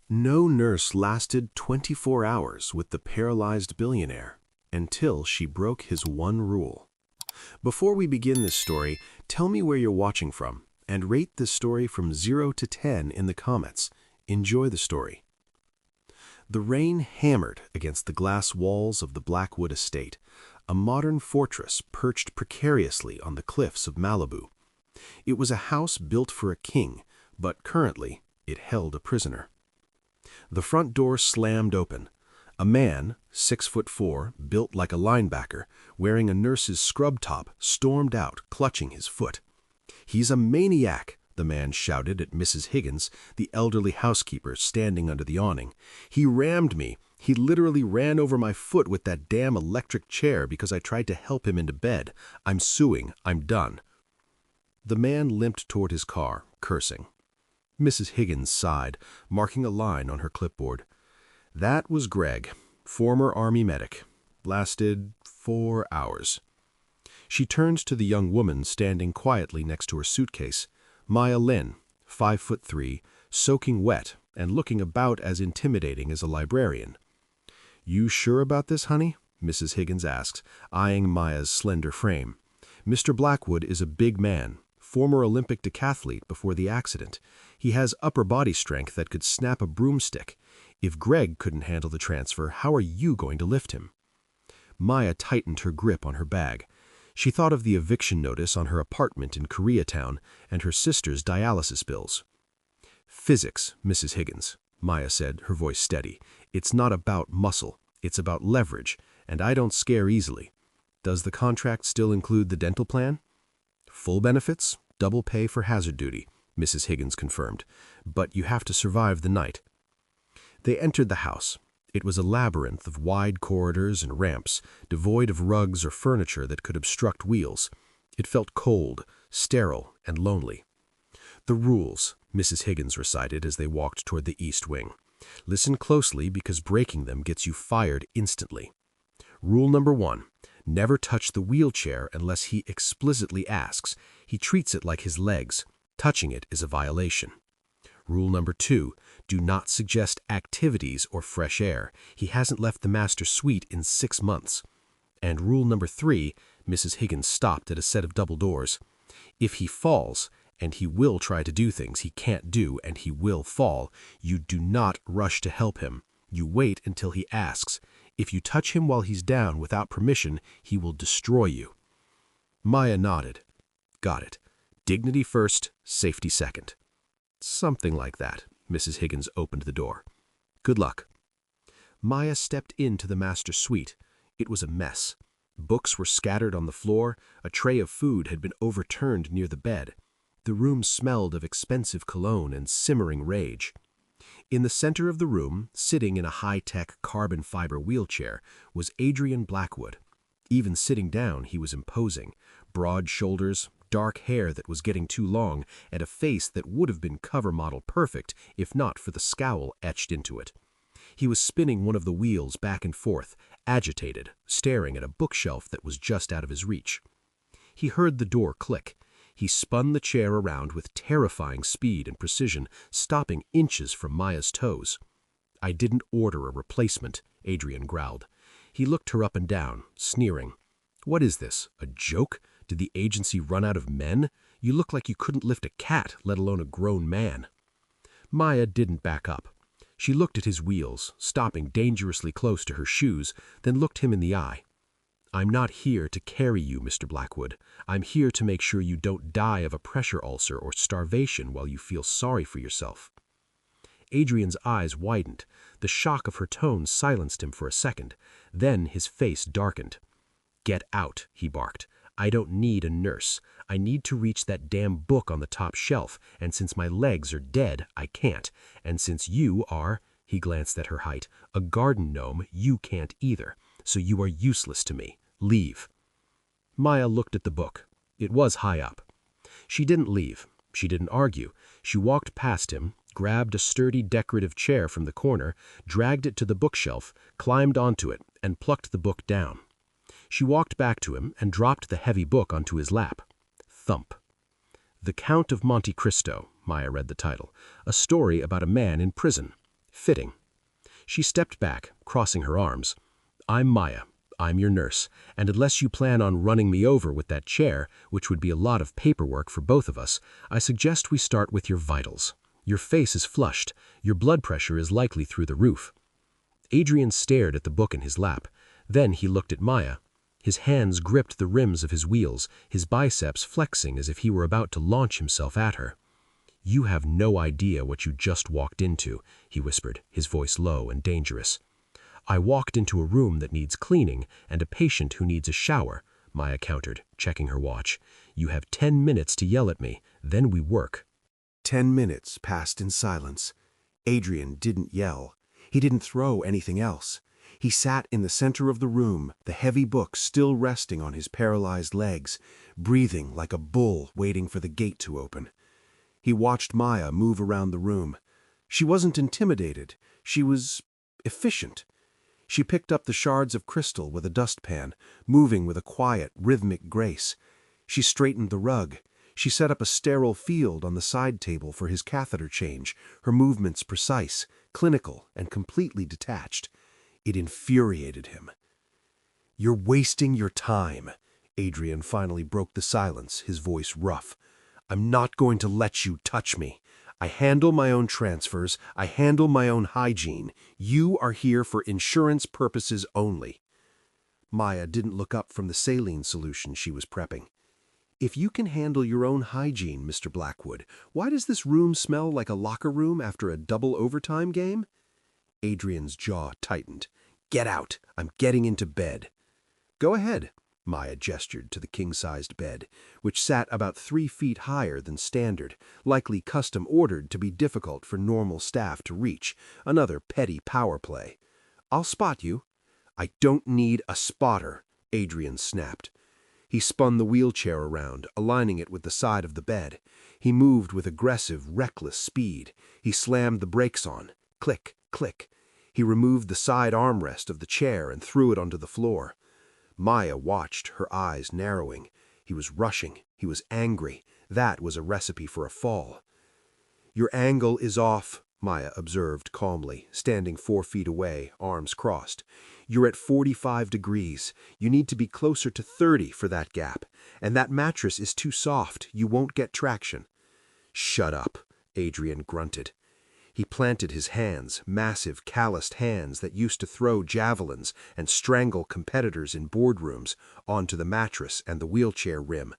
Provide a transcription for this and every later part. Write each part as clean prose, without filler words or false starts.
No nurse lasted 24 hours with the paralyzed billionaire until she broke his one rule. Before we begin this story, tell me where you're watching from and rate this story from 0 to 10 in the comments. Enjoy the story. The rain hammered against the glass walls of the Blackwood estate, a modern fortress perched precariously on the cliffs of Malibu. It was a house built for a king, but currently it held a prisoner. The front door slammed open. A man, 6'4", built like a linebacker, wearing a nurse's scrub top, stormed out, clutching his foot. "He's a maniac," the man shouted at Mrs. Higgins, the elderly housekeeper standing under the awning. "He rammed me. He literally ran over my foot with that damn electric chair because I tried to help him into bed. I'm suing. I'm done." The man limped toward his car, cursing. Mrs. Higgins sighed, marking a line on her clipboard. "That was Greg, former Army medic. Lasted 4 hours." She turned to the young woman standing quietly next to her suitcase, Maya Lynn, 5'3", soaking wet and looking about as intimidating as a librarian. "You sure about this, honey?" Mrs. Higgins asked, eyeing Maya's slender frame. "Mr. Blackwood is a big man, former Olympic decathlete before the accident. He has upper body strength that could snap a broomstick. If Greg couldn't handle the transfer, how are you going to lift him?" Maya tightened her grip on her bag. She thought of the eviction notice on her apartment in Koreatown and her sister's dialysis bills. "Physics, Mrs. Higgins," Maya said, her voice steady. "It's not about muscle. It's about leverage, and I don't scare easily. Does the contract still include the dental plan?" "Full benefits, double pay for hazard duty," Mrs. Higgins confirmed. "But you have to survive the night." They entered the house. It was a labyrinth of wide corridors and ramps, devoid of rugs or furniture that could obstruct wheels. It felt cold, sterile, and lonely. "The rules," Mrs. Higgins recited as they walked toward the east wing. "Listen closely because breaking them gets you fired instantly. Rule number 1, never touch the wheelchair unless he explicitly asks. He treats it like his legs. Touching it is a violation. Rule number 2, do not suggest activities or fresh air. He hasn't left the master suite in 6 months. And rule number 3, Mrs. Higgins stopped at a set of double doors. If he falls, and he will try to do things he can't do and he will fall, you do not rush to help him. You wait until he asks. If you touch him while he's down without permission, he will destroy you." Maya nodded. "Got it. Dignity first, safety second." "Something like that." Mrs. Higgins opened the door. "Good luck." Maya stepped into the master suite. It was a mess. Books were scattered on the floor. A tray of food had been overturned near the bed. The room smelled of expensive cologne and simmering rage. In the center of the room, sitting in a high-tech carbon fiber wheelchair, was Adrian Blackwood. Even sitting down, he was imposing. Broad shoulders, dark hair that was getting too long, and a face that would have been cover model perfect if not for the scowl etched into it. He was spinning one of the wheels back and forth, agitated, staring at a bookshelf that was just out of his reach. He heard the door click. He spun the chair around with terrifying speed and precision, stopping inches from Maya's toes. "I didn't order a replacement," Adrian growled. He looked her up and down, sneering. "What is this, a joke? Did the agency run out of men? You look like you couldn't lift a cat, let alone a grown man." Maya didn't back up. She looked at his wheels, stopping dangerously close to her shoes, then looked him in the eye. "I'm not here to carry you, Mr. Blackwood. I'm here to make sure you don't die of a pressure ulcer or starvation while you feel sorry for yourself." Adrian's eyes widened. The shock of her tone silenced him for a second. Then his face darkened. "Get out," he barked. "I don't need a nurse. I need to reach that damn book on the top shelf, and since my legs are dead, I can't. And since you are," he glanced at her height, "a garden gnome, you can't either. So you are useless to me. Leave." Maya looked at the book. It was high up. She didn't leave. She didn't argue. She walked past him, grabbed a sturdy decorative chair from the corner, dragged it to the bookshelf, climbed onto it, and plucked the book down. She walked back to him and dropped the heavy book onto his lap. Thump. "The Count of Monte Cristo," Maya read the title. "A story about a man in prison. Fitting. She stepped back, crossing her arms. I'm Maya. I'm your nurse, and unless you plan on running me over with that chair, which would be a lot of paperwork for both of us, I suggest we start with your vitals. Your face is flushed. Your blood pressure is likely through the roof. Adrian stared at the book in his lap. Then he looked at Maya. His hands gripped the rims of his wheels, his biceps flexing as if he were about to launch himself at her. You have no idea what you just walked into, he whispered, his voice low and dangerous. I walked into a room that needs cleaning and a patient who needs a shower, Maya countered, checking her watch. You have 10 minutes to yell at me, then we work. 10 minutes passed in silence. Adrian didn't yell. He didn't throw anything else. He sat in the center of the room, the heavy book still resting on his paralyzed legs, breathing like a bull waiting for the gate to open. He watched Maya move around the room. She wasn't intimidated. She was efficient. She picked up the shards of crystal with a dustpan, moving with a quiet, rhythmic grace. She straightened the rug. She set up a sterile field on the side table for his catheter change, her movements precise, clinical, and completely detached. It infuriated him. You're wasting your time. Adrian finally broke the silence, his voice rough. I'm not going to let you touch me. I handle my own transfers. I handle my own hygiene. You are here for insurance purposes only. Maya didn't look up from the saline solution she was prepping. If you can handle your own hygiene, Mr. Blackwood, why does this room smell like a locker room after a double overtime game? Adrian's jaw tightened. Get out. I'm getting into bed. Go ahead. Maya gestured to the king-sized bed, which sat about 3 feet higher than standard, likely custom-ordered to be difficult for normal staff to reach, another petty power play. I'll spot you. I don't need a spotter, Adrian snapped. He spun the wheelchair around, aligning it with the side of the bed. He moved with aggressive, reckless speed. He slammed the brakes on. Click, click. He removed the side armrest of the chair and threw it onto the floor. Maya watched, her eyes narrowing. He was rushing. He was angry. That was a recipe for a fall. Your angle is off, Maya observed calmly, standing 4 feet away, arms crossed. You're at 45 degrees. You need to be closer to 30 for that gap. And that mattress is too soft. You won't get traction. Shut up, Adrian grunted. He planted his hands, massive, calloused hands that used to throw javelins and strangle competitors in boardrooms, onto the mattress and the wheelchair rim.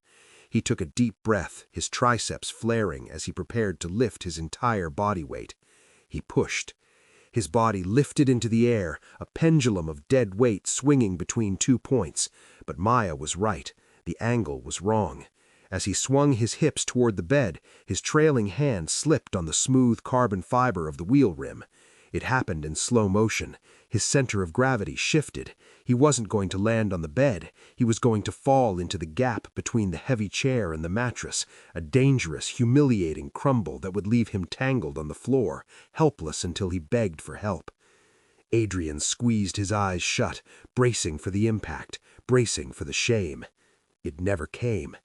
He took a deep breath, his triceps flaring as he prepared to lift his entire body weight. He pushed. His body lifted into the air, a pendulum of dead weight swinging between 2 points. But Maya was right. The angle was wrong. As he swung his hips toward the bed, his trailing hand slipped on the smooth carbon fiber of the wheel rim. It happened in slow motion. His center of gravity shifted. He wasn't going to land on the bed. He was going to fall into the gap between the heavy chair and the mattress, a dangerous, humiliating crumble that would leave him tangled on the floor, helpless until he begged for help. Adrian squeezed his eyes shut, bracing for the impact, bracing for the shame. It never came.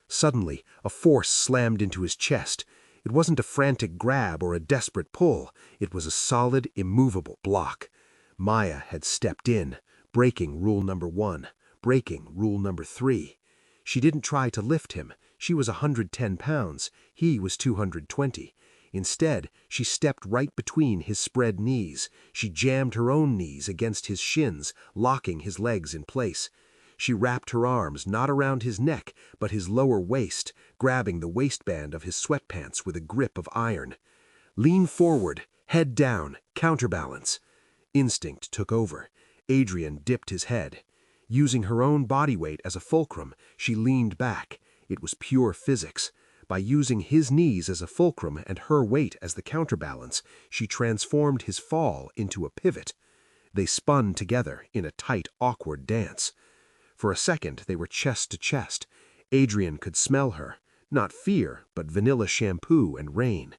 Suddenly, a force slammed into his chest. It wasn't a frantic grab or a desperate pull. It was a solid, immovable block. Maya had stepped in, breaking rule number 1, breaking rule number 3. She didn't try to lift him. She was 110 pounds. He was 220. Instead, she stepped right between his spread knees. She jammed her own knees against his shins, locking his legs in place. She wrapped her arms not around his neck, but his lower waist, grabbing the waistband of his sweatpants with a grip of iron. Lean forward, head down, counterbalance. Instinct took over. Adrian dipped his head. Using her own body weight as a fulcrum, she leaned back. It was pure physics. By using his knees as a fulcrum and her weight as the counterbalance, she transformed his fall into a pivot. They spun together in a tight, awkward dance. For a second, they were chest to chest. Adrian could smell her. Not fear, but vanilla shampoo and rain.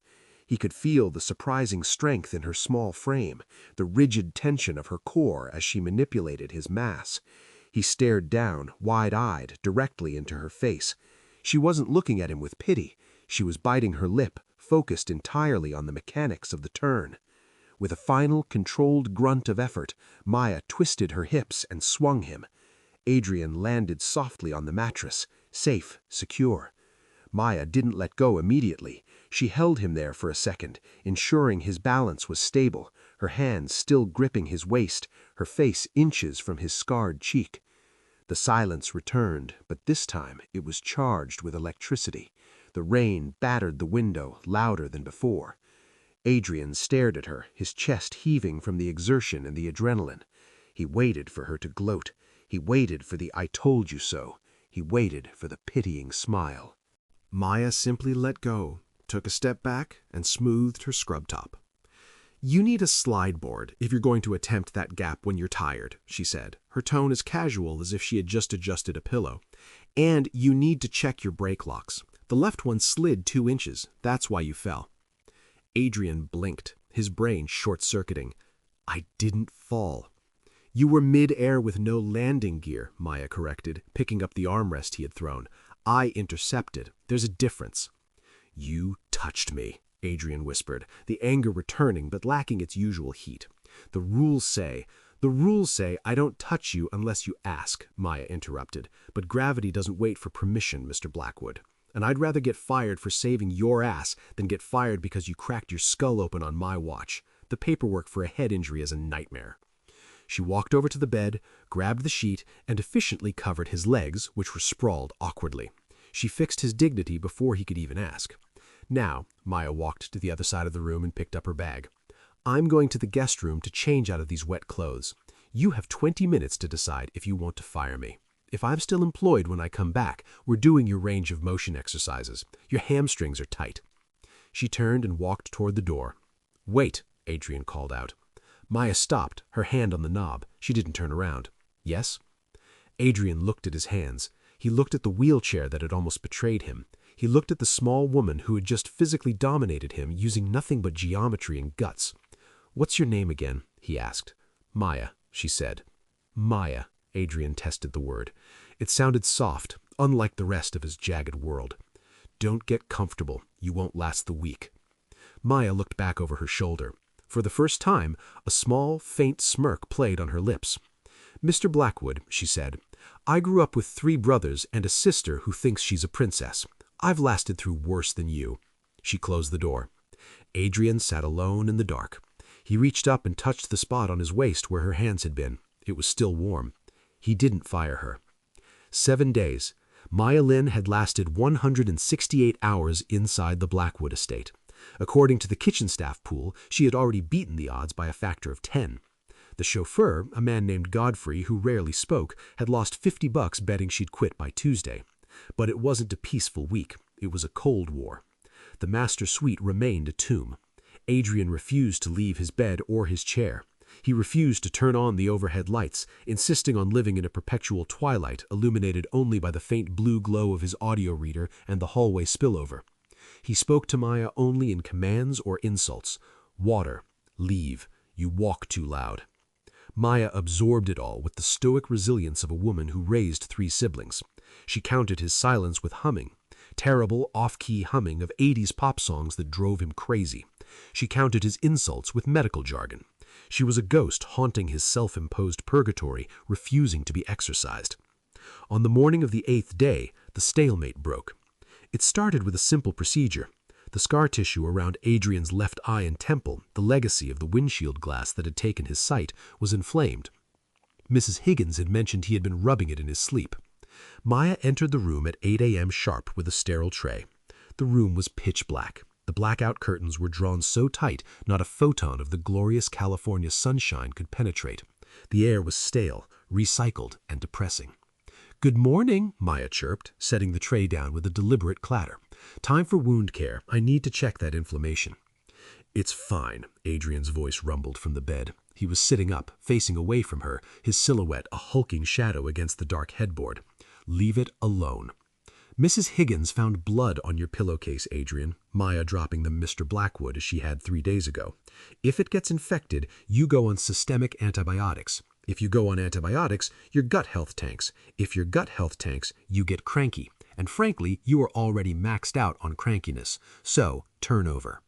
He could feel the surprising strength in her small frame, the rigid tension of her core as she manipulated his mass. He stared down, wide-eyed, directly into her face. She wasn't looking at him with pity. She was biting her lip, focused entirely on the mechanics of the turn. With a final, controlled grunt of effort, Maya twisted her hips and swung him. Adrian landed softly on the mattress, safe, secure. Maya didn't let go immediately. She held him there for a second, ensuring his balance was stable, her hands still gripping his waist, her face inches from his scarred cheek. The silence returned, but this time it was charged with electricity. The rain battered the window louder than before. Adrian stared at her, his chest heaving from the exertion and the adrenaline. He waited for her to gloat. He waited for the "I told you so." He waited for the pitying smile. Maya simply let go, took a step back, and smoothed her scrub top. "You need a slide board if you're going to attempt that gap when you're tired," she said, her tone as casual as if she had just adjusted a pillow. "And you need to check your brake locks. The left one slid 2 inches. That's why you fell." Adrian blinked, his brain short-circuiting. "I didn't fall." "You were mid-air with no landing gear," Maya corrected, picking up the armrest he had thrown. "I intercepted. There's a difference." "You touched me," Adrian whispered, the anger returning but lacking its usual heat. The rules say I don't touch you unless you ask," Maya interrupted. "But gravity doesn't wait for permission, Mr. Blackwood. And I'd rather get fired for saving your ass than get fired because you cracked your skull open on my watch. The paperwork for a head injury is a nightmare." She walked over to the bed, grabbed the sheet, and efficiently covered his legs, which were sprawled awkwardly. She fixed his dignity before he could even ask. "Now," Maya walked to the other side of the room and picked up her bag. "I'm going to the guest room to change out of these wet clothes. You have 20 minutes to decide if you want to fire me. If I'm still employed when I come back, we're doing your range of motion exercises. Your hamstrings are tight." She turned and walked toward the door. "Wait," Adrian called out. Maya stopped, her hand on the knob. She didn't turn around. "Yes?" Adrian looked at his hands. He looked at the wheelchair that had almost betrayed him. He looked at the small woman who had just physically dominated him using nothing but geometry and guts. "What's your name again?" he asked. "Maya," she said. "Maya," Adrian tested the word. It sounded soft, unlike the rest of his jagged world. "Don't get comfortable. You won't last the week." Maya looked back over her shoulder. For the first time, a small, faint smirk played on her lips. "Mr. Blackwood," she said, "I grew up with 3 brothers and a sister who thinks she's a princess. I've lasted through worse than you." She closed the door. Adrian sat alone in the dark. He reached up and touched the spot on his waist where her hands had been. It was still warm. He didn't fire her. 7 days. Maya Lin had lasted 168 hours inside the Blackwood estate. According to the kitchen staff pool, she had already beaten the odds by a factor of 10. The chauffeur, a man named Godfrey who rarely spoke, had lost $50 betting she'd quit by Tuesday. But it wasn't a peaceful week. It was a cold war. The master suite remained a tomb. Adrian refused to leave his bed or his chair. He refused to turn on the overhead lights, insisting on living in a perpetual twilight illuminated only by the faint blue glow of his audio reader and the hallway spillover. He spoke to Maya only in commands or insults. "Water. Leave. You walk too loud." Maya absorbed it all with the stoic resilience of a woman who raised 3 siblings. She counted his silence with humming, terrible off-key humming of 80s pop songs that drove him crazy. She counted his insults with medical jargon. She was a ghost haunting his self-imposed purgatory, refusing to be exorcised. On the morning of the 8th day, the stalemate broke. It started with a simple procedure. The scar tissue around Adrian's left eye and temple, the legacy of the windshield glass that had taken his sight, was inflamed. Mrs. Higgins had mentioned he had been rubbing it in his sleep. Maya entered the room at 8 a.m. sharp with a sterile tray. The room was pitch black. The blackout curtains were drawn so tight not a photon of the glorious California sunshine could penetrate. The air was stale, recycled, and depressing. "Good morning," Maya chirped, setting the tray down with a deliberate clatter. "Time for wound care. I need to check that inflammation." "It's fine," Adrian's voice rumbled from the bed. He was sitting up, facing away from her, his silhouette a hulking shadow against the dark headboard. "Leave it alone." "Mrs. Higgins found blood on your pillowcase, Adrian," Maya dropping the Mr. Blackwood as she had 3 days ago. "If it gets infected, you go on systemic antibiotics. If you go on antibiotics, your gut health tanks. If your gut health tanks, you get cranky. And frankly, you are already maxed out on crankiness. So, turn over."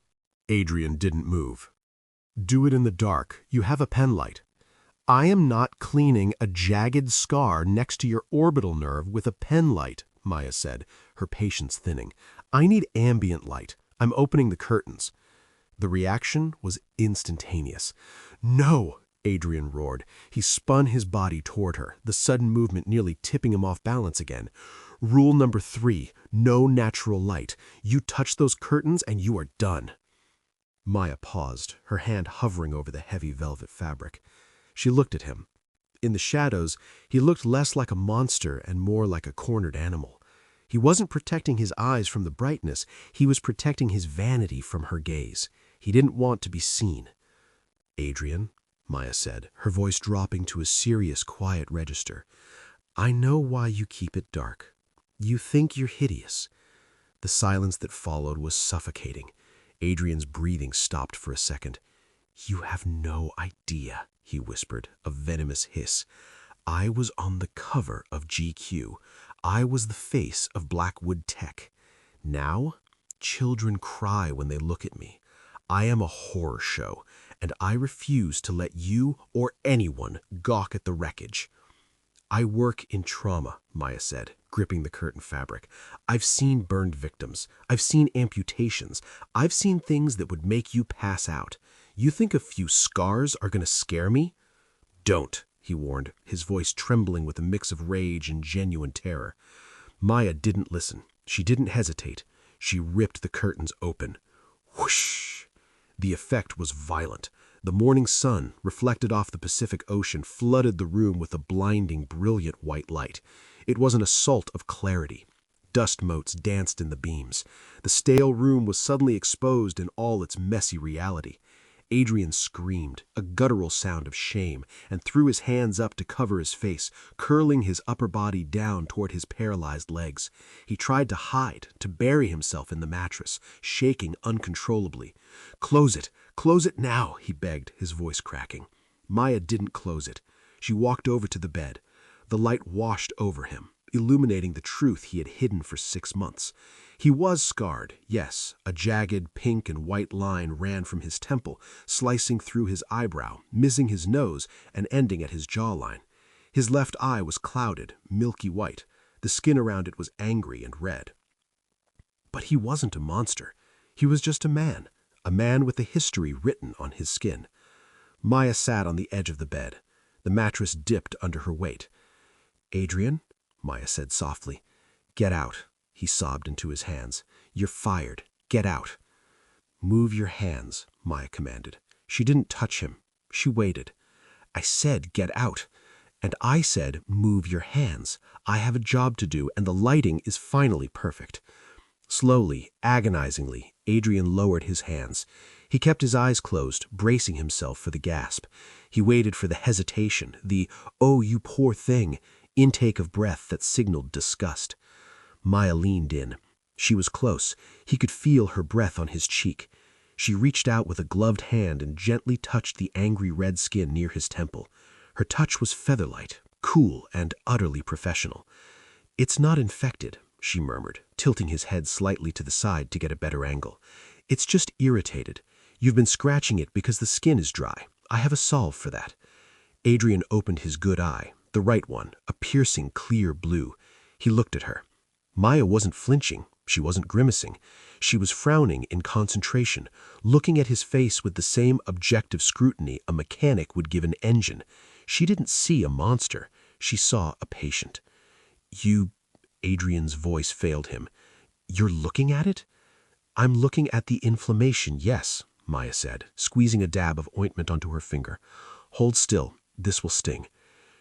Adrian didn't move. Do it in the dark. You have a pen light. I am not cleaning a jagged scar next to your orbital nerve with a pen light, Maya said, her patience thinning. I need ambient light. I'm opening the curtains. The reaction was instantaneous. No, Adrian roared. He spun his body toward her, the sudden movement nearly tipping him off balance again. Rule number 3, no natural light. You touch those curtains and you are done. Maya paused, her hand hovering over the heavy velvet fabric. She looked at him. In the shadows, he looked less like a monster and more like a cornered animal. He wasn't protecting his eyes from the brightness, he was protecting his vanity from her gaze. He didn't want to be seen. Adrian, Maya said, her voice dropping to a serious, quiet register. I know why you keep it dark. You think you're hideous. The silence that followed was suffocating. Adrian's breathing stopped for a second. You have no idea, he whispered, a venomous hiss. I was on the cover of GQ. I was the face of Blackwood Tech. Now, children cry when they look at me. I am a horror show, and I refuse to let you or anyone gawk at the wreckage. I work in trauma, Maya said, gripping the curtain fabric. I've seen burned victims. I've seen amputations. I've seen things that would make you pass out. You think a few scars are going to scare me? Don't, he warned, his voice trembling with a mix of rage and genuine terror. Maya didn't listen. She didn't hesitate. She ripped the curtains open. Whoosh! The effect was violent. The morning sun, reflected off the Pacific Ocean, flooded the room with a blinding, brilliant white light. It was an assault of clarity. Dust motes danced in the beams. The stale room was suddenly exposed in all its messy reality. Adrian screamed, a guttural sound of shame, and threw his hands up to cover his face, curling his upper body down toward his paralyzed legs. He tried to hide, to bury himself in the mattress, shaking uncontrollably. Close it now, he begged, his voice cracking. Maya didn't close it. She walked over to the bed. The light washed over him, illuminating the truth he had hidden for 6 months. He was scarred, yes. A jagged pink and white line ran from his temple, slicing through his eyebrow, missing his nose, and ending at his jawline. His left eye was clouded, milky white. The skin around it was angry and red. But he wasn't a monster. He was just a man with a history written on his skin. Maya sat on the edge of the bed. The mattress dipped under her weight. Adrian, Maya said softly. Get out. He sobbed into his hands. You're fired. Get out. Move your hands, Maya commanded. She didn't touch him. She waited. I said get out. And I said move your hands. I have a job to do, and the lighting is finally perfect. Slowly, agonizingly, Adrian lowered his hands. He kept his eyes closed, bracing himself for the gasp. He waited for the hesitation, the, oh, you poor thing, intake of breath that signaled disgust. Maya leaned in. She was close. He could feel her breath on his cheek. She reached out with a gloved hand and gently touched the angry red skin near his temple. Her touch was featherlight, cool, and utterly professional. It's not infected, she murmured, tilting his head slightly to the side to get a better angle. It's just irritated. You've been scratching it because the skin is dry. I have a solve for that. Adrian opened his good eye, the right one, a piercing, clear blue. He looked at her. Maya wasn't flinching. She wasn't grimacing. She was frowning in concentration, looking at his face with the same objective scrutiny a mechanic would give an engine. She didn't see a monster. She saw a patient. Adrian's voice failed him. You're looking at it? I'm looking at the inflammation, yes, Maya said, squeezing a dab of ointment onto her finger. Hold still. This will sting.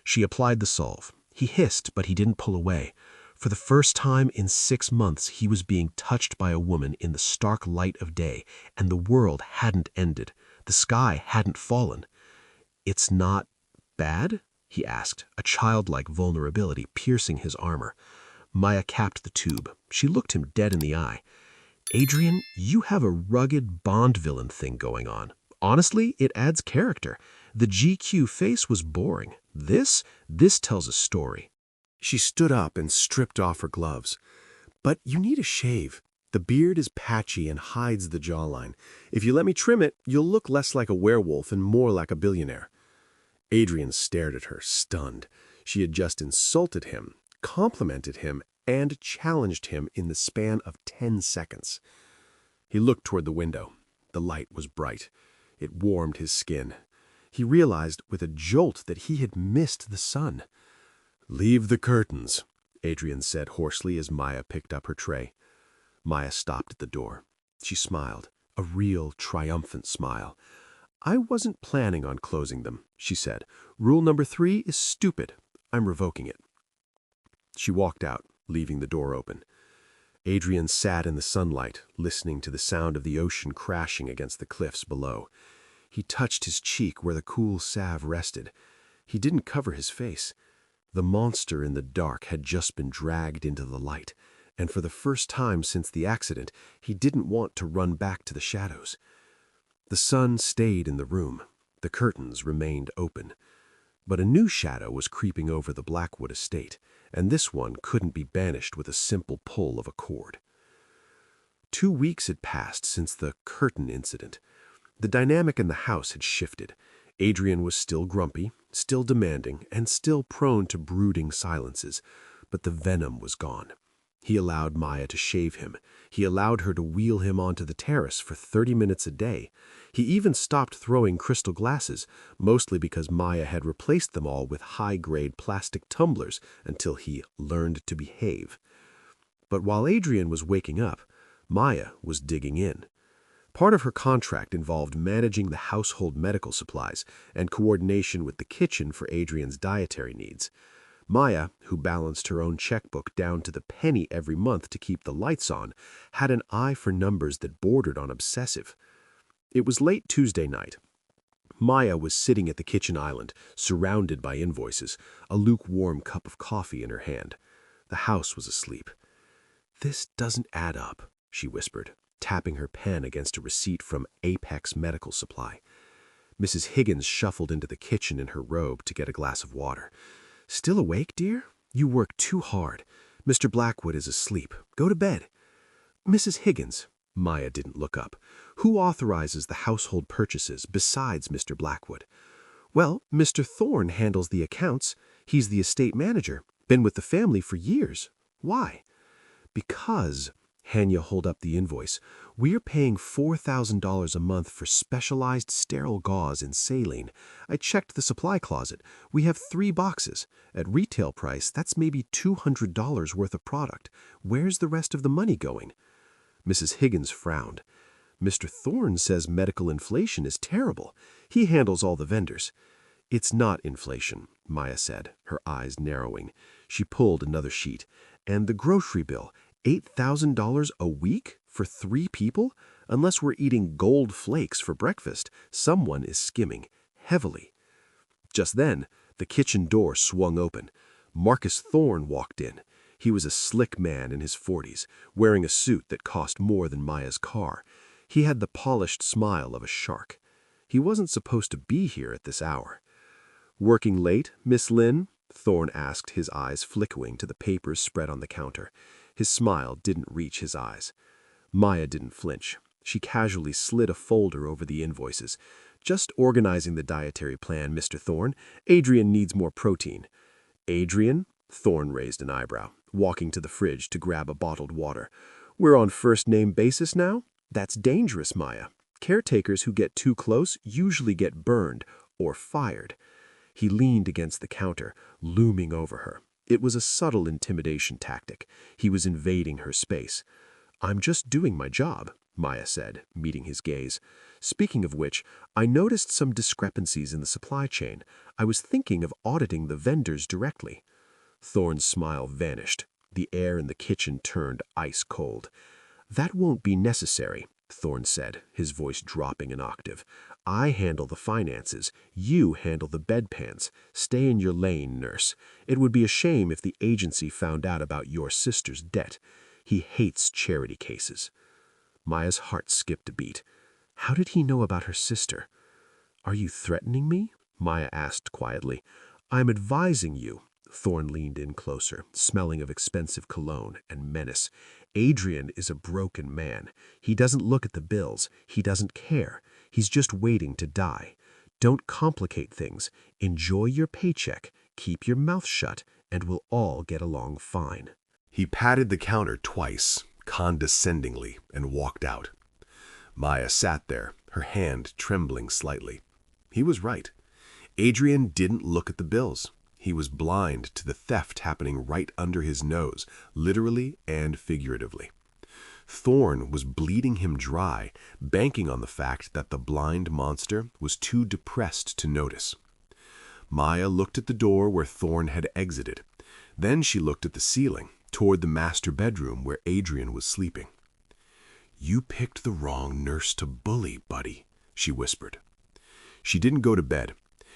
She applied the salve. He hissed, but he didn't pull away. For the first time in 6 months, he was being touched by a woman in the stark light of day, and the world hadn't ended. The sky hadn't fallen. It's not bad? He asked, a childlike vulnerability piercing his armor. Maya capped the tube. She looked him dead in the eye. Adrian, you have a rugged Bond villain thing going on. Honestly, it adds character. The GQ face was boring. This tells a story. She stood up and stripped off her gloves. But you need a shave. The beard is patchy and hides the jawline. If you let me trim it, you'll look less like a werewolf and more like a billionaire." Adrian stared at her, stunned. She had just insulted him, complimented him, and challenged him in the span of 10 seconds. He looked toward the window. The light was bright. It warmed his skin. He realized with a jolt that he had missed the sun. "Leave the curtains," Adrian said hoarsely as Maya picked up her tray. Maya stopped at the door. She smiled, a real triumphant smile. "I wasn't planning on closing them," she said. "Rule number 3 is stupid. I'm revoking it." She walked out, leaving the door open. Adrian sat in the sunlight, listening to the sound of the ocean crashing against the cliffs below. He touched his cheek where the cool salve rested. He didn't cover his face. The monster in the dark had just been dragged into the light, and for the first time since the accident, he didn't want to run back to the shadows. The sun stayed in the room. The curtains remained open. But a new shadow was creeping over the Blackwood estate, and this one couldn't be banished with a simple pull of a cord. 2 weeks had passed since the curtain incident. The dynamic in the house had shifted. Adrian was still grumpy, still demanding, and still prone to brooding silences, but the venom was gone. He allowed Maya to shave him. He allowed her to wheel him onto the terrace for 30 minutes a day. He even stopped throwing crystal glasses, mostly because Maya had replaced them all with high-grade plastic tumblers until he learned to behave. But while Adrian was waking up, Maya was digging in. Part of her contract involved managing the household medical supplies and coordination with the kitchen for Adrian's dietary needs. Maya, who balanced her own checkbook down to the penny every month to keep the lights on, had an eye for numbers that bordered on obsessive. It was late Tuesday night. Maya was sitting at the kitchen island, surrounded by invoices, a lukewarm cup of coffee in her hand. The house was asleep. "This doesn't add up," she whispered, tapping her pen against a receipt from Apex Medical Supply. Mrs. Higgins shuffled into the kitchen in her robe to get a glass of water. "Still awake, dear? You work too hard. Mr. Blackwood is asleep. Go to bed." "Mrs. Higgins," Maya didn't look up, "who authorizes the household purchases besides Mr. Blackwood?" "Well, Mr. Thorne handles the accounts. He's the estate manager. Been with the family for years. Why?" "Because," Hanya held up the invoice, "we're paying $4,000 a month for specialized sterile gauze in saline. I checked the supply closet. We have 3 boxes. At retail price, that's maybe $200 worth of product. Where's the rest of the money going?" Mrs. Higgins frowned. "Mr. Thorne says medical inflation is terrible. He handles all the vendors." "It's not inflation," Maya said, her eyes narrowing. She pulled another sheet. "And the grocery bill, $8,000 a week for 3 people? Unless we're eating gold flakes for breakfast, someone is skimming heavily." Just then, the kitchen door swung open. Marcus Thorne walked in. He was a slick man in his 40s, wearing a suit that cost more than Maya's car. He had the polished smile of a shark. He wasn't supposed to be here at this hour. "Working late, Miss Lynn?" Thorne asked, his eyes flickering to the papers spread on the counter. His smile didn't reach his eyes. Maya didn't flinch. She casually slid a folder over the invoices. "Just organizing the dietary plan, Mr. Thorne. Adrian needs more protein." "Adrian?" Thorne raised an eyebrow, walking to the fridge to grab a bottled water. "We're on first-name basis now? That's dangerous, Maya. Caretakers who get too close usually get burned or fired." He leaned against the counter, looming over her. It was a subtle intimidation tactic. He was invading her space. "I'm just doing my job," Maya said, meeting his gaze. "Speaking of which, I noticed some discrepancies in the supply chain. I was thinking of auditing the vendors directly." Thorne's smile vanished. The air in the kitchen turned ice cold. "That won't be necessary," Thorne said, his voice dropping an octave. "I handle the finances. You handle the bedpans. Stay in your lane, nurse. It would be a shame if the agency found out about your sister's debt. He hates charity cases." Maya's heart skipped a beat. How did he know about her sister? "Are you threatening me?" Maya asked quietly. "I'm advising you. Thorne leaned in closer, smelling of expensive cologne and menace. Adrian is a broken man. He doesn't look at the bills. He doesn't care. He's just waiting to die. Don't complicate things. Enjoy your paycheck. Keep your mouth shut, and we'll all get along fine. He patted the counter twice, condescendingly, and walked out. Maya sat there, her hand trembling slightly. He was right. Adrian didn't look at the bills. He was blind to the theft happening right under his nose, literally and figuratively. Thorne was bleeding him dry, banking on the fact that the blind monster was too depressed to notice. Maya looked at the door where Thorne had exited. Then she looked at the ceiling, toward the master bedroom where Adrian was sleeping. "You picked the wrong nurse to bully, buddy," she whispered. She didn't go to bed.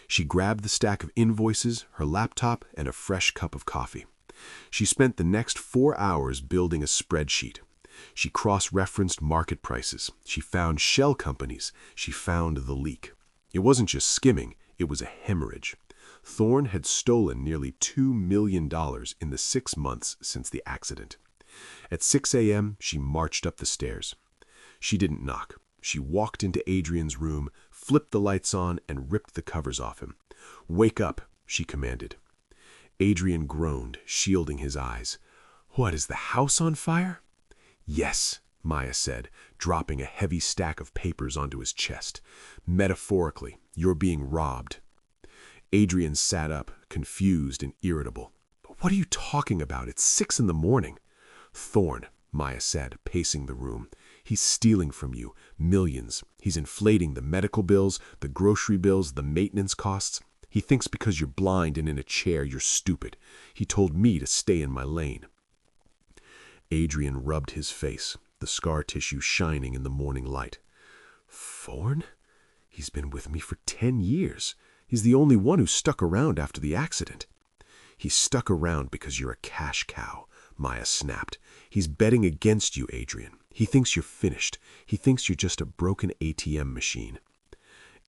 She grabbed the stack of invoices, her laptop, and a fresh cup of coffee. She spent the next 4 hours building a spreadsheet. She cross-referenced market prices. She found shell companies. She found the leak. It wasn't just skimming, it was a hemorrhage. Thorne had stolen nearly $2 million in the 6 months since the accident. At 6 a.m., she marched up the stairs. She didn't knock. She walked into Adrian's room, flipped the lights on, and ripped the covers off him. "Wake up," she commanded. Adrian groaned, shielding his eyes. "What, is the house on fire?" "Yes," Maya said, dropping a heavy stack of papers onto his chest. "Metaphorically, you're being robbed." Adrian sat up, confused and irritable. "What are you talking about? It's 6 in the morning." "Thorne," Maya said, pacing the room. "He's stealing from you. Millions. He's inflating the medical bills, the grocery bills, the maintenance costs. He thinks because you're blind and in a chair, you're stupid. He told me to stay in my lane." Adrian rubbed his face, the scar tissue shining in the morning light. "Thorne? He's been with me for 10 years. He's the only one who stuck around after the accident." "He stuck around because you're a cash cow," Maya snapped. "He's betting against you, Adrian. He thinks you're finished. He thinks you're just a broken ATM machine."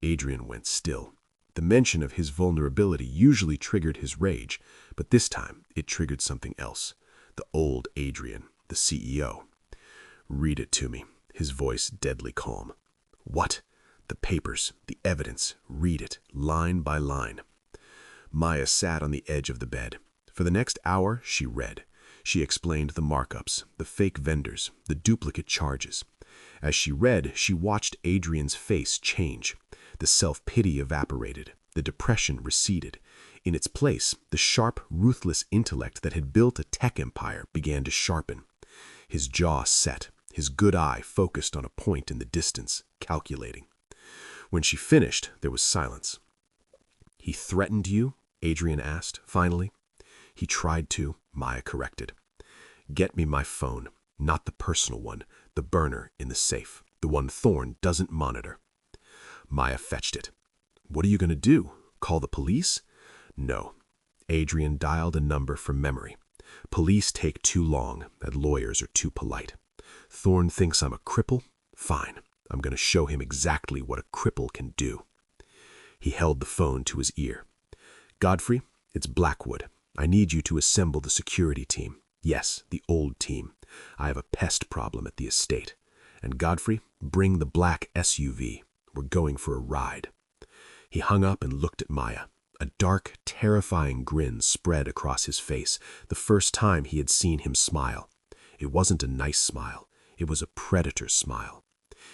Adrian went still. The mention of his vulnerability usually triggered his rage, but this time it triggered something else. The old Adrian, the CEO. "Read it to me," his voice deadly calm. "What?" "The papers, the evidence. Read it, line by line." Maya sat on the edge of the bed. For the next hour, she read. She explained the markups, the fake vendors, the duplicate charges. As she read, she watched Adrian's face change. The self-pity evaporated. The depression receded. In its place, the sharp, ruthless intellect that had built a tech empire began to sharpen. His jaw set, his good eye focused on a point in the distance, calculating. When she finished, there was silence. "He threatened you?" Adrian asked, finally. "He tried to," Maya corrected. "Get me my phone, not the personal one, the burner in the safe, the one Thorne doesn't monitor." Maya fetched it. "What are you going to do? Call the police?" "No." Adrian dialed a number from memory. "Police take too long, and lawyers are too polite. Thorne thinks I'm a cripple? Fine. I'm going to show him exactly what a cripple can do." He held the phone to his ear. "Godfrey, it's Blackwood. I need you to assemble the security team. Yes, the old team. I have a pest problem at the estate. And Godfrey, bring the black SUV. We're going for a ride." He hung up and looked at Maya. A dark, terrifying grin spread across his face, the first time he had seen him smile. It wasn't a nice smile. It was a predator smile.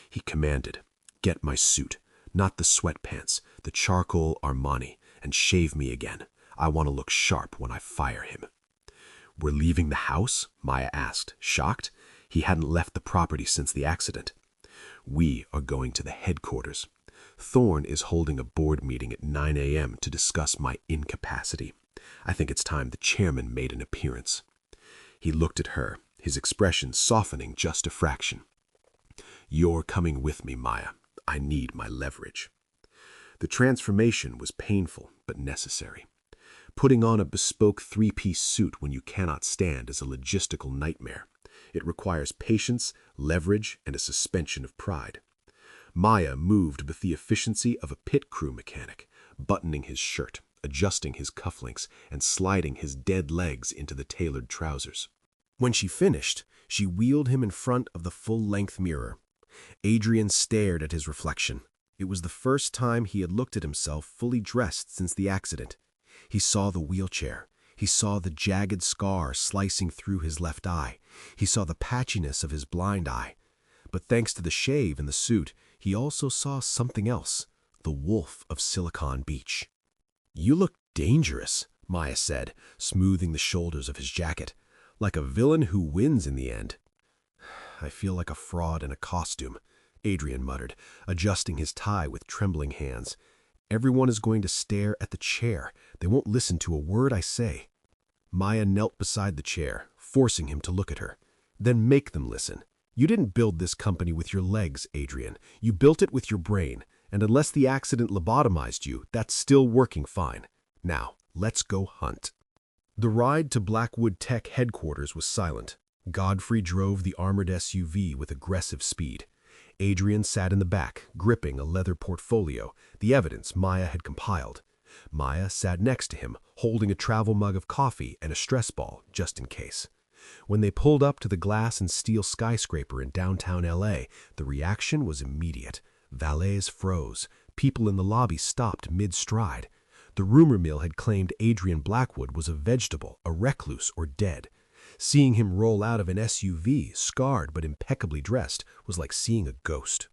He commanded, "Get my suit, not the sweatpants, the charcoal Armani, and shave me again. I want to look sharp when I fire him." "We're leaving the house?" Maya asked, shocked. He hadn't left the property since the accident. "We are going to the headquarters. Thorne is holding a board meeting at 9 a.m. to discuss my incapacity. I think it's time the chairman made an appearance." He looked at her, his expression softening just a fraction. "You're coming with me, Maya. I need my leverage." The transformation was painful but necessary. Putting on a bespoke 3-piece suit when you cannot stand is a logistical nightmare. It requires patience, leverage, and a suspension of pride. Maya moved with the efficiency of a pit crew mechanic, buttoning his shirt, adjusting his cufflinks and sliding his dead legs into the tailored trousers. When she finished, she wheeled him in front of the full-length mirror. Adrian stared at his reflection. It was the first time he had looked at himself fully dressed since the accident. He saw the wheelchair. He saw the jagged scar slicing through his left eye. He saw the patchiness of his blind eye. But thanks to the shave and the suit, he also saw something else, the wolf of Silicon Beach. "You look dangerous," Maya said, smoothing the shoulders of his jacket, "like a villain who wins in the end." "I feel like a fraud in a costume," Adrian muttered, adjusting his tie with trembling hands. "Everyone is going to stare at the chair. They won't listen to a word I say." Maya knelt beside the chair, forcing him to look at her. "Then make them listen. You didn't build this company with your legs, Adrian. You built it with your brain, and unless the accident lobotomized you, that's still working fine. Now, let's go hunt." The ride to Blackwood Tech headquarters was silent. Godfrey drove the armored SUV with aggressive speed. Adrian sat in the back, gripping a leather portfolio, the evidence Maya had compiled. Maya sat next to him, holding a travel mug of coffee and a stress ball, just in case. When they pulled up to the glass and steel skyscraper in downtown LA, the reaction was immediate. Valets froze. People in the lobby stopped mid-stride. The rumor mill had claimed Adrian Blackwood was a vegetable, a recluse, or dead. Seeing him roll out of an SUV, scarred but impeccably dressed, was like seeing a ghost.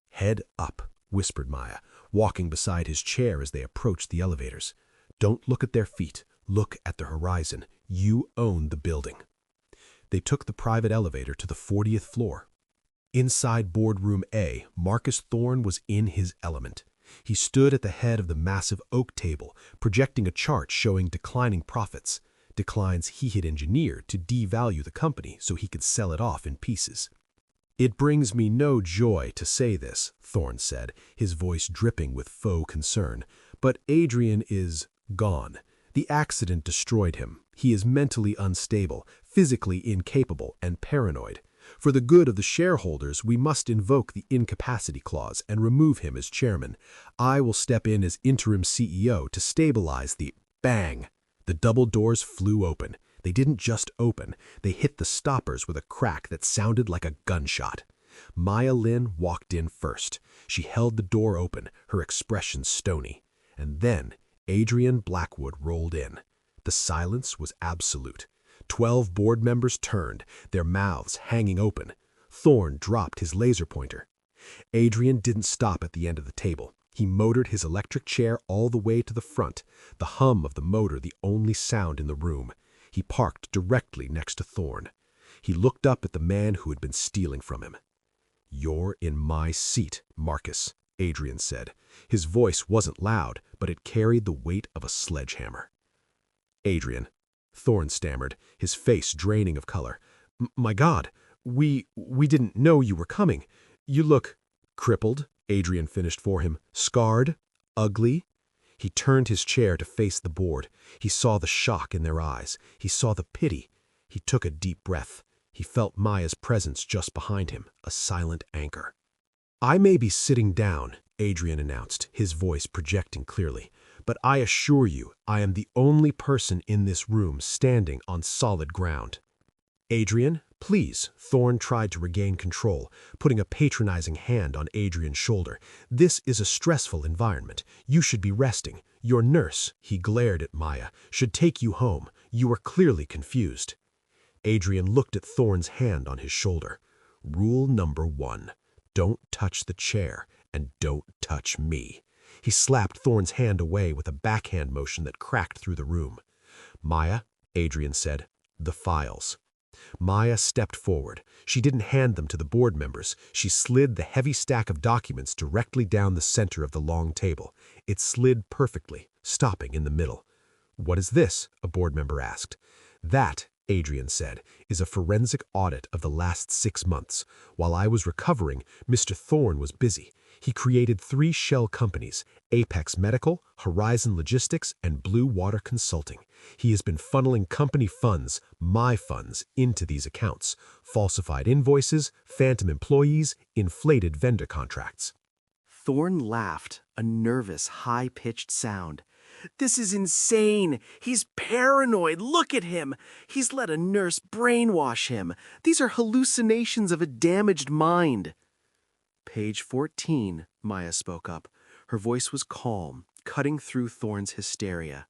"Head up," whispered Maya, walking beside his chair as they approached the elevators. "Don't look at their feet. Look at the horizon. You own the building." They took the private elevator to the 40th floor. Inside Boardroom A, Marcus Thorne was in his element. He stood at the head of the massive oak table, projecting a chart showing declining profits, declines he had engineered to devalue the company so he could sell it off in pieces. "It brings me no joy to say this," Thorne said, his voice dripping with faux concern, "but Adrian is gone. The accident destroyed him. He is mentally unstable, physically incapable, and paranoid. For the good of the shareholders, we must invoke the incapacity clause and remove him as chairman. I will step in as interim CEO to stabilize the—" Bang! The double doors flew open. They didn't just open. They hit the stoppers with a crack that sounded like a gunshot. Maya Lin walked in first. She held the door open, her expression stony. And then Adrian Blackwood rolled in. The silence was absolute. 12 board members turned, their mouths hanging open. Thorne dropped his laser pointer. Adrian didn't stop at the end of the table. He motored his electric chair all the way to the front, the hum of the motor the only sound in the room. He parked directly next to Thorne. He looked up at the man who had been stealing from him. "You're in my seat, Marcus," Adrian said. His voice wasn't loud, but it carried the weight of a sledgehammer. "Adrian," Thorne stammered, his face draining of color. "My God, we didn't know you were coming. You look—" "Crippled," Adrian finished for him. "Scarred, ugly." He turned his chair to face the board. He saw the shock in their eyes. He saw the pity. He took a deep breath. He felt Maya's presence just behind him, a silent anchor. "I may be sitting down," Adrian announced, his voice projecting clearly, "but I assure you I am the only person in this room standing on solid ground." "Adrian, please," Thorne tried to regain control, putting a patronizing hand on Adrian's shoulder. "This is a stressful environment. You should be resting. Your nurse," he glared at Maya, "should take you home. You are clearly confused." Adrian looked at Thorne's hand on his shoulder. "Rule number 1. Don't touch the chair, and don't touch me." He slapped Thorne's hand away with a backhand motion that cracked through the room. "Maya," Adrian said, "the files." Maya stepped forward. She didn't hand them to the board members. She slid the heavy stack of documents directly down the center of the long table. It slid perfectly, stopping in the middle. "What is this?" a board member asked. "That," Adrian said, "is a forensic audit of the last 6 months. While I was recovering, Mr. Thorne was busy. He created 3 shell companies, Apex Medical, Horizon Logistics, and Blue Water Consulting. He has been funneling company funds, my funds, into these accounts. Falsified invoices, phantom employees, inflated vendor contracts." Thorne laughed, a nervous, high-pitched sound. "This is insane! He's paranoid! Look at him! He's let a nurse brainwash him! These are hallucinations of a damaged mind!" "Page 14, Maya spoke up. Her voice was calm, cutting through Thorne's hysteria.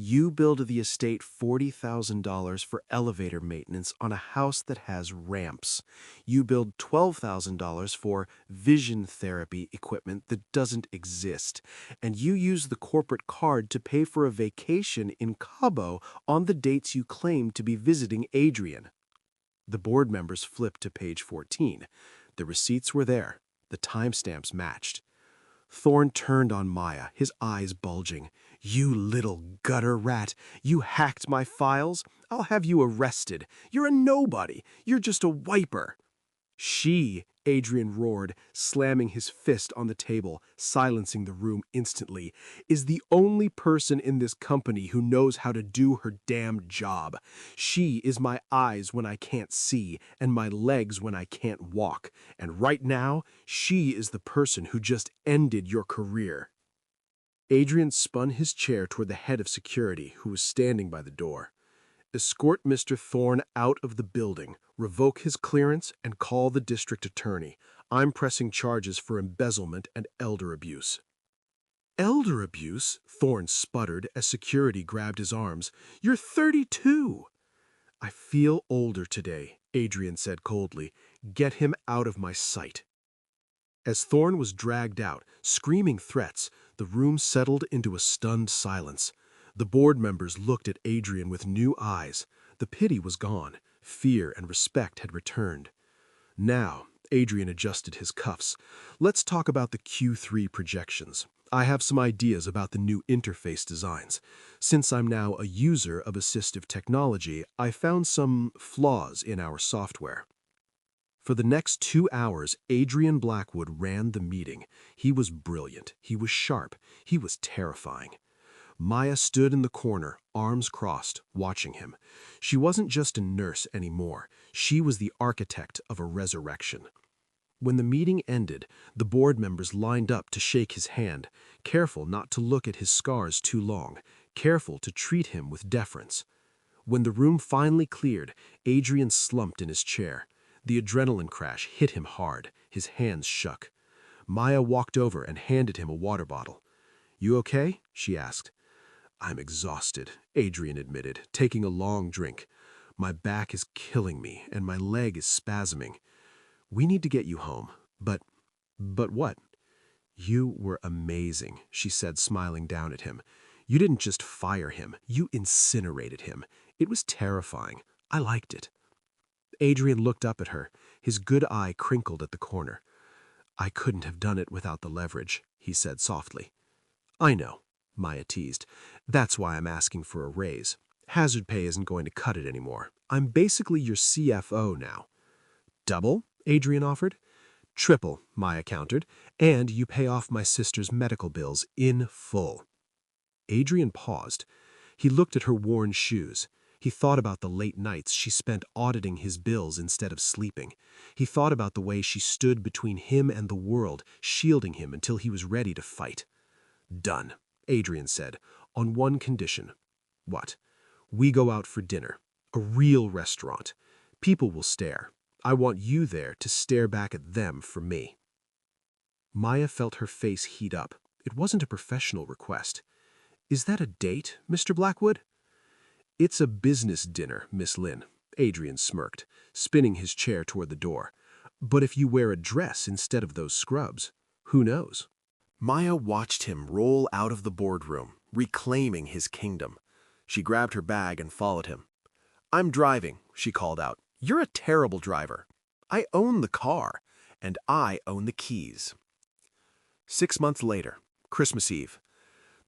"You billed the estate $40,000 for elevator maintenance on a house that has ramps. You billed $12,000 for vision therapy equipment that doesn't exist. And you used the corporate card to pay for a vacation in Cabo on the dates you claimed to be visiting Adrian." The board members flipped to page 14. The receipts were there. The timestamps matched. Thorne turned on Maya, his eyes bulging. "You little gutter rat! You hacked my files? I'll have you arrested. You're a nobody. You're just a wiper." "She," Adrian roared, slamming his fist on the table, silencing the room instantly, "is the only person in this company who knows how to do her damn job. She is my eyes when I can't see, and my legs when I can't walk. And right now, she is the person who just ended your career." Adrian spun his chair toward the head of security, who was standing by the door. "Escort Mr. Thorne out of the building, revoke his clearance, and call the district attorney. I'm pressing charges for embezzlement and elder abuse." "Elder abuse?" Thorne sputtered as security grabbed his arms. "You're 32." "I feel older today," Adrian said coldly. "Get him out of my sight." As Thorne was dragged out, screaming threats, the room settled into a stunned silence. The board members looked at Adrian with new eyes. The pity was gone. Fear and respect had returned. "Now," Adrian adjusted his cuffs, "let's talk about the Q3 projections. I have some ideas about the new interface designs. Since I'm now a user of assistive technology, I found some flaws in our software." For the next 2 hours, Adrian Blackwood ran the meeting. He was brilliant. He was sharp. He was terrifying. Maya stood in the corner, arms crossed, watching him. She wasn't just a nurse anymore. She was the architect of a resurrection. When the meeting ended, the board members lined up to shake his hand, careful not to look at his scars too long, careful to treat him with deference. When the room finally cleared, Adrian slumped in his chair. The adrenaline crash hit him hard. His hands shook. Maya walked over and handed him a water bottle. "You okay?" she asked. "I'm exhausted," Adrian admitted, taking a long drink. "My back is killing me, and my leg is spasming. We need to get you home. But what?" "You were amazing," she said, smiling down at him. "You didn't just fire him. You incinerated him. It was terrifying. I liked it." Adrian looked up at her. His good eye crinkled at the corner. "I couldn't have done it without the leverage," he said softly. "I know," Maya teased. "That's why I'm asking for a raise. Hazard pay isn't going to cut it anymore. I'm basically your CFO now." "Double?" Adrian offered. "Triple," Maya countered, "and you pay off my sister's medical bills in full." Adrian paused. He looked at her worn shoes. He thought about the late nights she spent auditing his bills instead of sleeping. He thought about the way she stood between him and the world, shielding him until he was ready to fight. "Done," Adrian said, "on one condition." "What?" "We go out for dinner. A real restaurant. People will stare. I want you there to stare back at them for me." Maya felt her face heat up. It wasn't a professional request. "Is that a date, Mr. Blackwood?" "It's a business dinner, Miss Lynn," Adrian smirked, spinning his chair toward the door. "But if you wear a dress instead of those scrubs, who knows?" Maya watched him roll out of the boardroom, reclaiming his kingdom. She grabbed her bag and followed him. "I'm driving," she called out. "You're a terrible driver. I own the car, and I own the keys." 6 months later, Christmas Eve.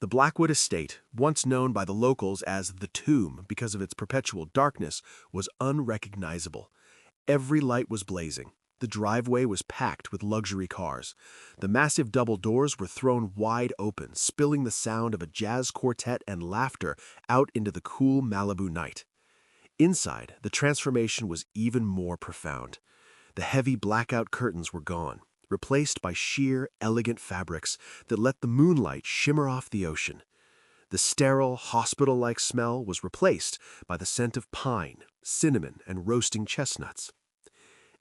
The Blackwood estate, once known by the locals as the Tomb because of its perpetual darkness, was unrecognizable. Every light was blazing. The driveway was packed with luxury cars. The massive double doors were thrown wide open, spilling the sound of a jazz quartet and laughter out into the cool Malibu night. Inside, the transformation was even more profound. The heavy blackout curtains were gone. replaced by sheer, elegant fabrics that let the moonlight shimmer off the ocean. The sterile, hospital-like smell was replaced by the scent of pine, cinnamon, and roasting chestnuts.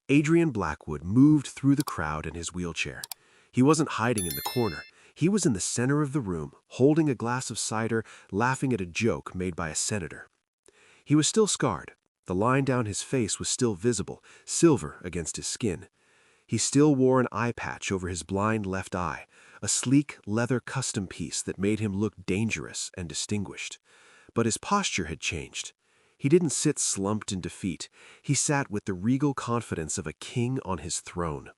Adrian Blackwood moved through the crowd in his wheelchair. He wasn't hiding in the corner. He was in the center of the room, holding a glass of cider, laughing at a joke made by a senator. He was still scarred. The line down his face was still visible, silver against his skin. He still wore an eye patch over his blind left eye, a sleek leather custom piece that made him look dangerous and distinguished. But his posture had changed. He didn't sit slumped in defeat. He sat with the regal confidence of a king on his throne.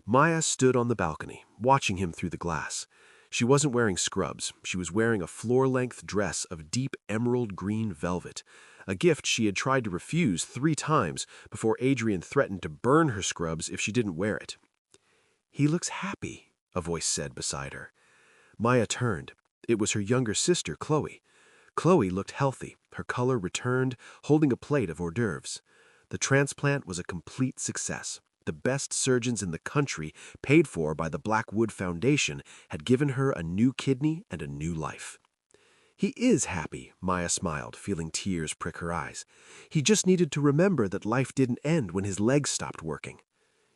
Maya stood on the balcony, watching him through the glass. She wasn't wearing scrubs. She was wearing a floor-length dress of deep emerald green velvet, a gift she had tried to refuse 3 times before Adrian threatened to burn her scrubs if she didn't wear it. "He looks happy," a voice said beside her. Maya turned. It was her younger sister, Chloe. Chloe looked healthy, her color returned, holding a plate of hors d'oeuvres. The transplant was a complete success. The best surgeons in the country, paid for by the Blackwood Foundation, had given her a new kidney and a new life. "He is happy," Maya smiled, feeling tears prick her eyes. "He just needed to remember that life didn't end when his legs stopped working."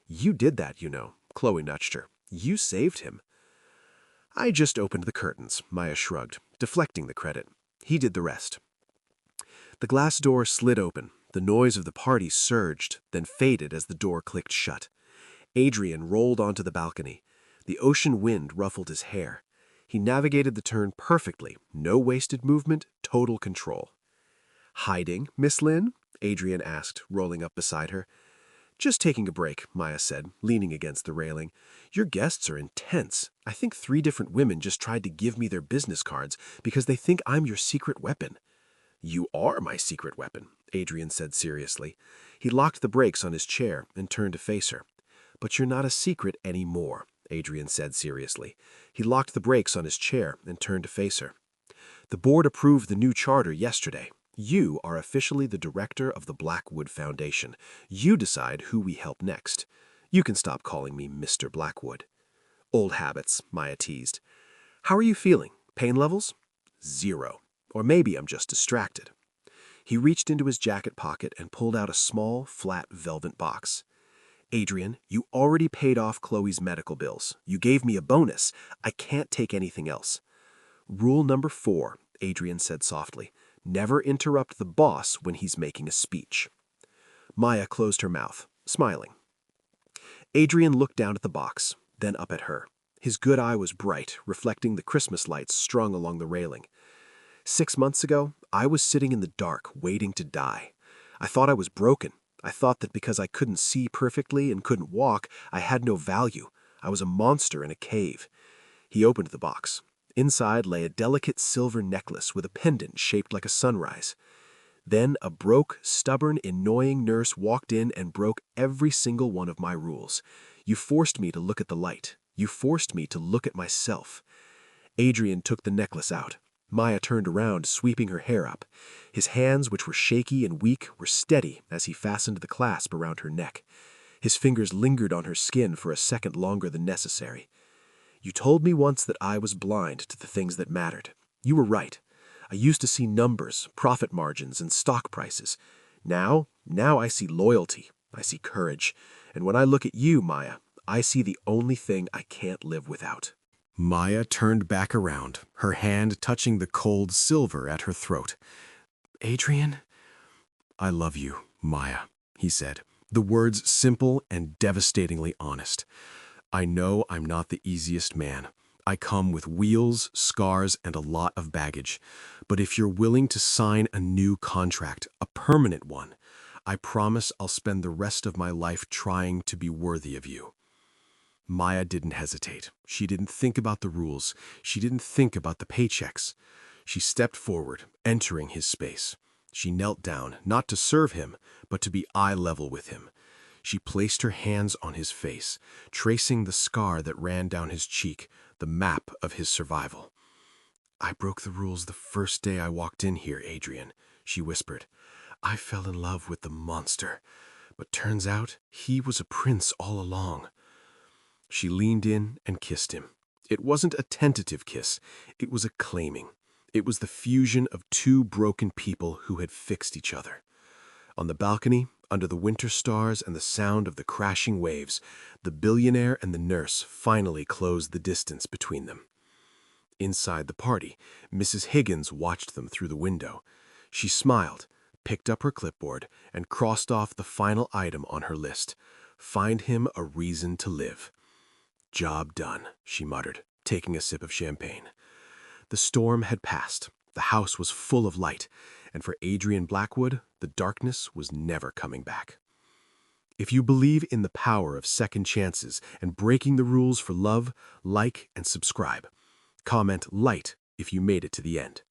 "You did that, you know," Chloe nudged her. "You saved him." "I just opened the curtains," Maya shrugged, deflecting the credit. "He did the rest." The glass door slid open. The noise of the party surged, then faded as the door clicked shut. Adrian rolled onto the balcony. The ocean wind ruffled his hair. He navigated the turn perfectly, no wasted movement, total control. "Hiding, Miss Lynn?" Adrian asked, rolling up beside her. "Just taking a break," Maya said, leaning against the railing. "Your guests are intense. I think 3 different women just tried to give me their business cards because they think I'm your secret weapon." "You are my secret weapon," Adrian said seriously. He locked the brakes on his chair and turned to face her. "But you're not a secret anymore," Adrian said seriously. He locked the brakes on his chair and turned to face her. "The board approved the new charter yesterday. You are officially the director of the Blackwood Foundation. You decide who we help next. You can stop calling me Mr. Blackwood." "Old habits," Maya teased. "How are you feeling? Pain levels?" "0. Or maybe I'm just distracted." He reached into his jacket pocket and pulled out a small, flat velvet box. "Adrian, you already paid off Chloe's medical bills. You gave me a bonus. I can't take anything else." "Rule number 4, Adrian said softly. "Never interrupt the boss when he's making a speech." Maya closed her mouth, smiling. Adrian looked down at the box, then up at her. His good eye was bright, reflecting the Christmas lights strung along the railing. 6 months ago, I was sitting in the dark, waiting to die. I thought I was broken. I thought that because I couldn't see perfectly and couldn't walk, I had no value. I was a monster in a cave. He opened the box. Inside lay a delicate silver necklace with a pendant shaped like a sunrise. Then a broke, stubborn, annoying nurse walked in and broke every single one of my rules. You forced me to look at the light. You forced me to look at myself. Adrian took the necklace out. Maya turned around, sweeping her hair up. His hands, which were shaky and weak, were steady as he fastened the clasp around her neck. His fingers lingered on her skin for a second longer than necessary. "You told me once that I was blind to the things that mattered. You were right. I used to see numbers, profit margins, and stock prices. Now I see loyalty. I see courage. And when I look at you, Maya, I see the only thing I can't live without." Maya turned back around, her hand touching the cold silver at her throat. "Adrian?" "I love you, Maya," he said, the words simple and devastatingly honest. "I know I'm not the easiest man. I come with wheels, scars, and a lot of baggage. But if you're willing to sign a new contract, a permanent one, I promise I'll spend the rest of my life trying to be worthy of you." Maya didn't hesitate. She didn't think about the rules. She didn't think about the paychecks. She stepped forward, entering his space. She knelt down, not to serve him, but to be eye level with him. She placed her hands on his face, tracing the scar that ran down his cheek, the map of his survival. "I broke the rules the first day I walked in here, Adrian," she whispered. "I fell in love with the monster, but turns out he was a prince all along." She leaned in and kissed him. It wasn't a tentative kiss. It was a claiming. It was the fusion of two broken people who had fixed each other. On the balcony, under the winter stars and the sound of the crashing waves, the billionaire and the nurse finally closed the distance between them. Inside the party, Mrs. Higgins watched them through the window. She smiled, picked up her clipboard, and crossed off the final item on her list: find him a reason to live. Job done, she muttered, taking a sip of champagne. The storm had passed. The house was full of light, and for Adrian Blackwood, the darkness was never coming back. If you believe in the power of second chances and breaking the rules for love, like and subscribe. Comment "light" if you made it to the end.